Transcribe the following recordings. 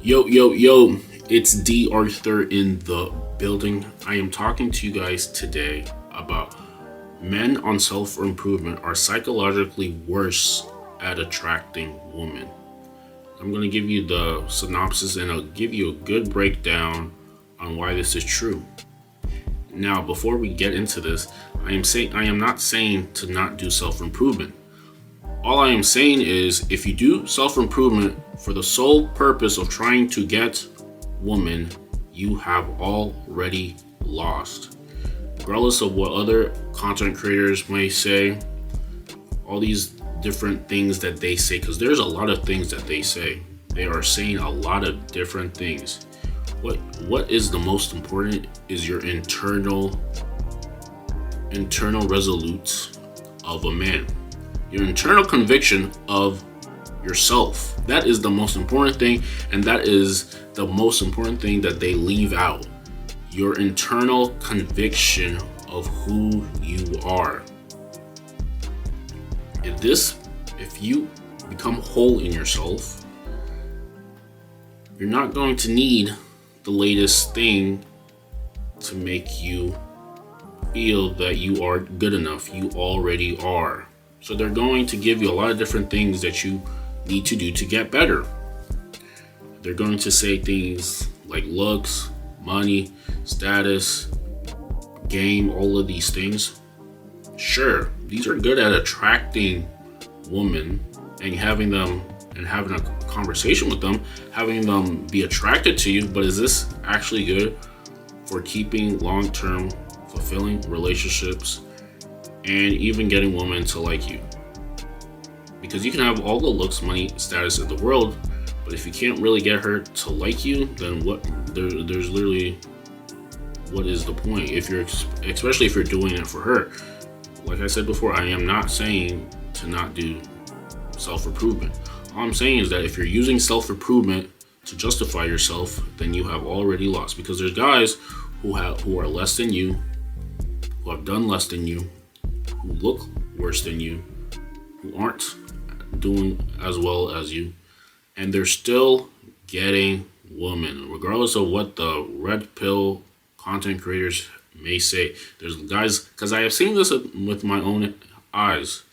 Yo, yo, yo, it's D.Arthur in the building. I am talking to you guys today about men on self improvement are psychologically worse at attracting women. I'm going to give you the synopsis and I'll give you a good breakdown on why this is true. Now, before we get into this, I am not saying to not do self improvement. All I am saying is if you do self-improvement for the sole purpose of trying to get women, you have already lost. Regardless of what other content creators may say, all these different things that they say, because there's a lot of things that they say. They are saying a lot of different things. What is the most important is your internal resolutes of a man. Your internal conviction of yourself. That is the most important thing, and that is the most important thing that they leave out. Your internal conviction of who you are. If you become whole in yourself, you're not going to need the latest thing to make you feel that you are good enough. You already are. So they're going to give you a lot of different things that you need to do to get better. They're going to say things like looks, money, status, game, all of these things. Sure, these are good at attracting women and having a conversation with them, having them be attracted to you, but is this actually good for keeping long-term fulfilling relationships and even getting women to like you? Because you can have all the looks, money, status in the world, but if you can't really get her to like you, then there's literally, what is the point? Especially if you're doing it for her. Like I said before, I am not saying to not do self-improvement. All I'm saying is that if you're using self-improvement to justify yourself, then you have already lost. Because there's guys who are less than you, who have done less than you, who look worse than you, who aren't doing as well as you, and they're still getting women, regardless of what the red pill content creators may say. There's guys, because I have seen this with my own eyes.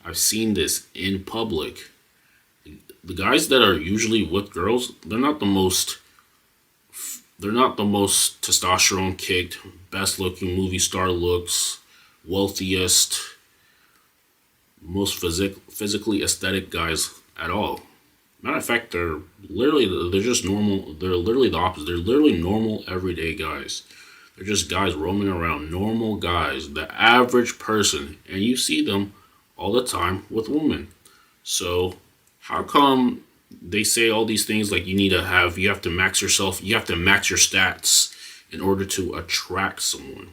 I've seen this in public. The guys that are usually with girls, they're not the most testosterone kicked, best looking movie star looks, wealthiest, most physically aesthetic guys at all. Matter of fact, they're just normal. They're literally the opposite. They're literally normal, everyday guys. They're just guys roaming around, normal guys, the average person, and you see them all the time with women. So how come they say all these things like you have to max yourself, you have to max your stats in order to attract someone?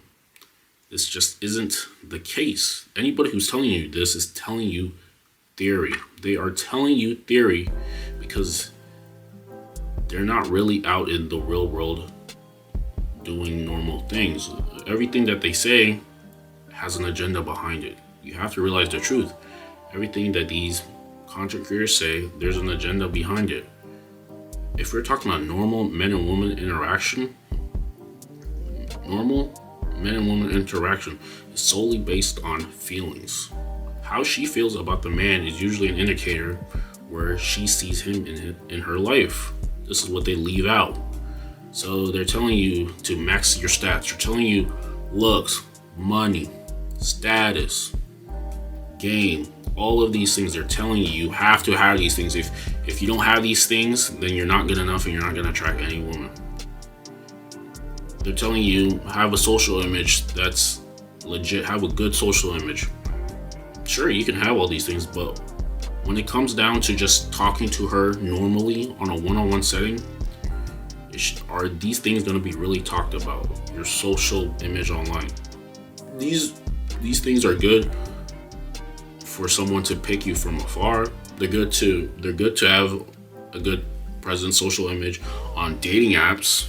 This just isn't the case. Anybody who's telling you this is telling you theory. They are telling you theory because they're not really out in the real world doing normal things. Everything that they say has an agenda behind it. You have to realize the truth. Everything that these content creators say, there's an agenda behind it. If we're talking about normal men and women interaction, normal men and women interaction is solely based on feelings. How she feels about the man is usually an indicator where she sees him in her life. This is what they leave out. So they're telling you to max your stats. They're telling you looks, money, status, game, all of these things. They're telling you have to have these things. If you don't have these things, then you're not good enough and you're not going to attract any woman. They're telling you have a social image that's legit, have a good social image. Sure, you can have all these things, but when it comes down to just talking to her normally on a one-on-one setting, are these things going to be really talked about? Your social image online. These things are good for someone to pick you from afar. They're good to have a good present social image on dating apps.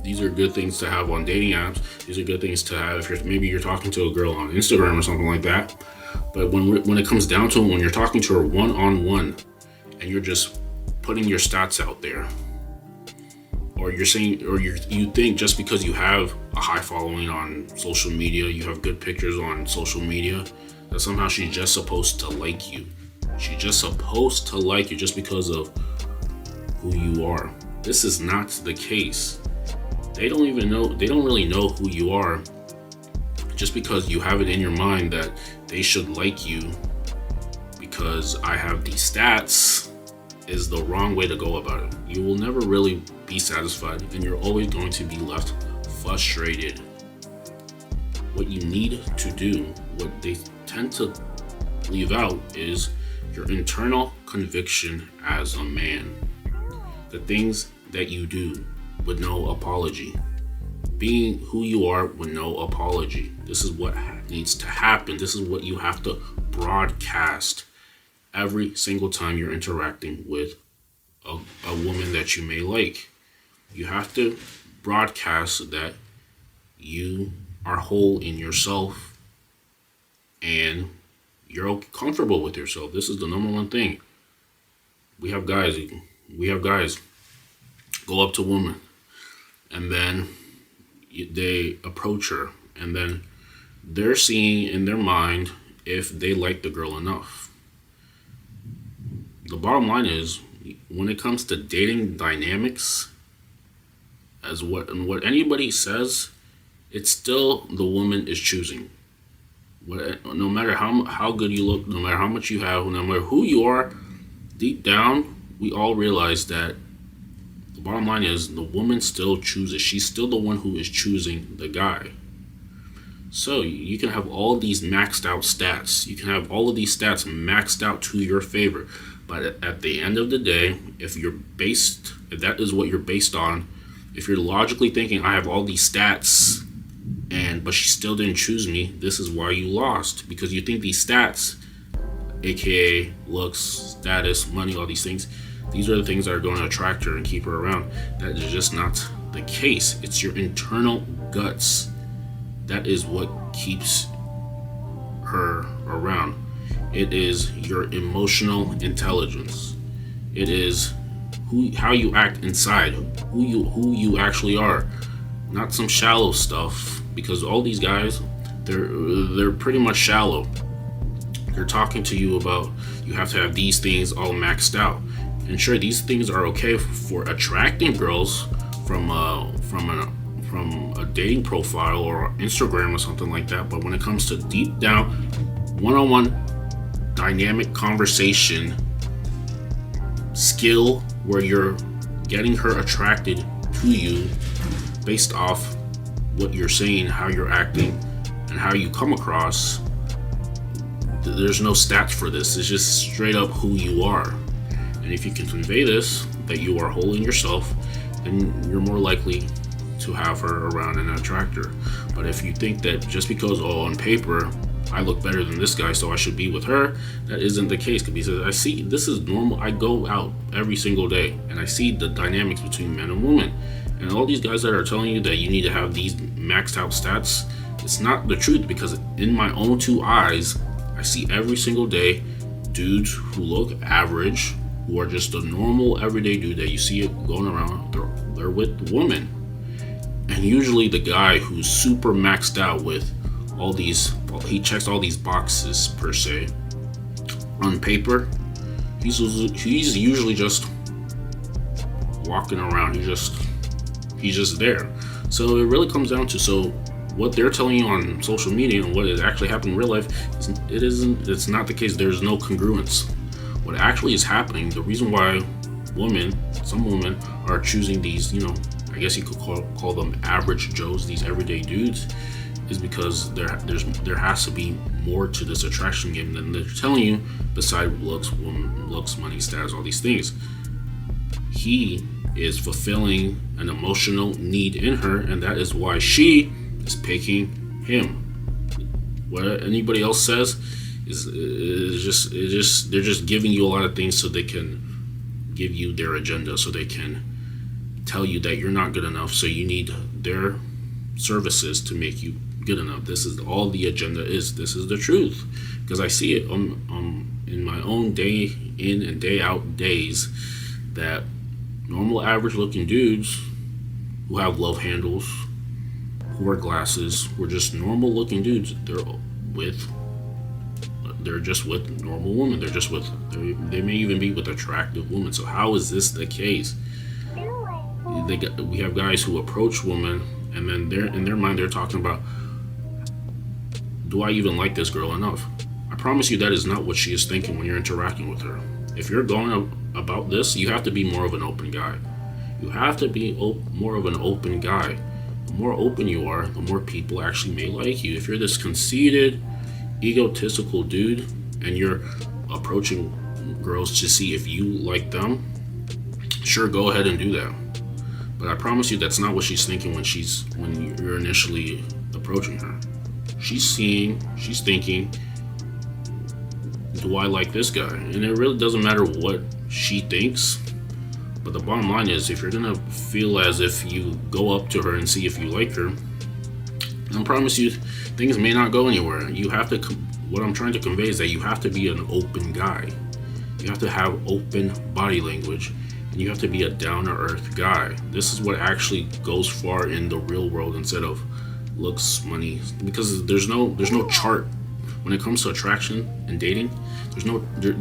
These are good things to have on dating apps. These are good things to have if you're talking to a girl on Instagram or something like that. But when it comes down to it, when you're talking to her one-on-one and you're just putting your stats out there, or you're saying, or you think just because you have a high following on social media, you have good pictures on social media, that somehow she's just supposed to like you. She's just supposed to like you just because of who you are. This is not the case. They don't really know who you are. Just because you have it in your mind that they should like you because I have these stats is the wrong way to go about it. You will never really be satisfied, and you're always going to be left frustrated. What you need to do, what they tend to leave out, is your internal conviction as a man. The things that you do with no apology. Being who you are with no apology. This is what needs to happen. This is what you have to broadcast every single time you're interacting with a woman that you may like. You have to broadcast that you are whole in yourself and you're comfortable with yourself. This is the number one thing. We have guys go up to women and then they approach her, and then they're seeing in their mind if they like the girl enough. The bottom line is, when it comes to dating dynamics, as what anybody says, it's still the woman is choosing. No matter how good you look, no matter how much you have, no matter who you are, deep down, we all realize that the bottom line is the woman still chooses. She's still the one who is choosing the guy. So you can have all these maxed out stats. You can have all of these stats maxed out to your favor. But at the end of the day, if that is what you're based on, if you're logically thinking, I have all these stats, but she still didn't choose me, this is why you lost. Because you think these stats, aka looks, status, money, all these things, these are the things that are going to attract her and keep her around. That is just not the case. It's your internal guts. That is what keeps her around. It is your emotional intelligence. It is how you act inside, who you actually are, not some shallow stuff. Because all these guys, they're pretty much shallow. They're talking to you about you have to have these things all maxed out. And sure, these things are okay for attracting girls from a dating profile or Instagram or something like that. But when it comes to deep down, one-on-one dynamic conversation skill where you're getting her attracted to you based off what you're saying, how you're acting, and how you come across, there's no stats for this. It's just straight up who you are. And if you can convey this, that you are whole in yourself, then you're more likely to have her around and attract her. But if you think that just because, on paper, I look better than this guy, so I should be with her, that isn't the case. Because I see, this is normal. I go out every single day, and I see the dynamics between men and women. And all these guys that are telling you that you need to have these maxed out stats, it's not the truth. Because in my own two eyes, I see every single day dudes who look average, who are just a normal everyday dude that you see it going around, they're with women. And usually the guy who's super maxed out with all these, he checks all these boxes per se, on paper, he's usually just walking around. He's just there. So it really comes down to, so what they're telling you on social media and what is actually happening in real life, it's not the case. There's no congruence. What actually is happening, the reason why some women are choosing these, I guess you could call them average Joes, these everyday dudes, is because there has to be more to this attraction game than they're telling you, besides looks, money, status, all these things. He is fulfilling an emotional need in her, and that is why she is picking him. What anybody else says is just they're just giving you a lot of things so they can give you their agenda, so they can tell you that you're not good enough, so you need their services to make you good enough. This is all the agenda is. This is the truth, because I see it in my own day in and day out days. that normal average looking dudes who have love handles, who wear glasses, who are just normal looking dudes, they're just with normal women. They may even be with attractive women. So how is this the case? We have guys who approach women, and then in their mind they're talking about, do I even like this girl enough? I promise you that is not what she is thinking when you're interacting with her. If you're going about this, you have to be more of an open guy. You have to be more of an open guy. The more open you are, the more people actually may like you. If you're this conceited, egotistical dude and you're approaching girls to see if you like them, sure, go ahead and do that. But I promise you that's not what she's thinking when you're initially approaching her. She's thinking, do I like this guy? And it really doesn't matter what she thinks. But the bottom line is, if you're gonna feel as if you go up to her and see if you like her, I promise you, things may not go anywhere. You have to. What I'm trying to convey is that you have to be an open guy. You have to have open body language, and you have to be a down-to-earth guy. This is what actually goes far in the real world instead of looks, money. Because there's no chart when it comes to attraction and dating.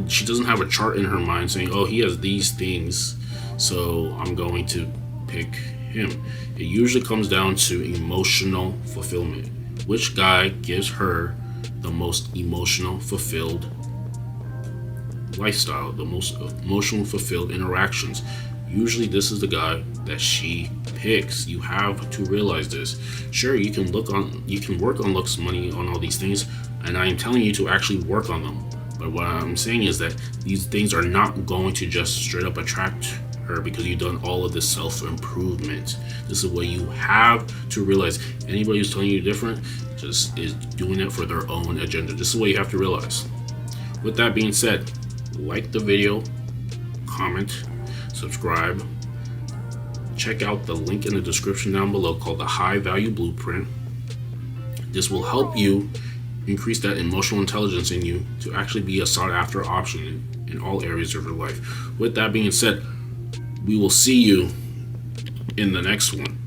She doesn't have a chart in her mind saying, oh, he has these things, so I'm going to pick him. It usually comes down to emotional fulfillment. Which guy gives her the most emotional fulfilled lifestyle, the most emotional fulfilled interactions? Usually this is the guy that she picks. You have to realize this. Sure, you can work on looks, money, on all these things, and I am telling you to actually work on them. But what I'm saying is that these things are not going to just straight up attract her because you've done all of this self-improvement. This is what you have to realize. Anybody who's telling you different just is doing it for their own agenda. This is what you have to realize. With that being said, like the video, comment, subscribe. Check out the link in the description down below called the High Value Blueprint. This will help you increase that emotional intelligence in you to actually be a sought after option in all areas of your life. With that being said, we will see you in the next one.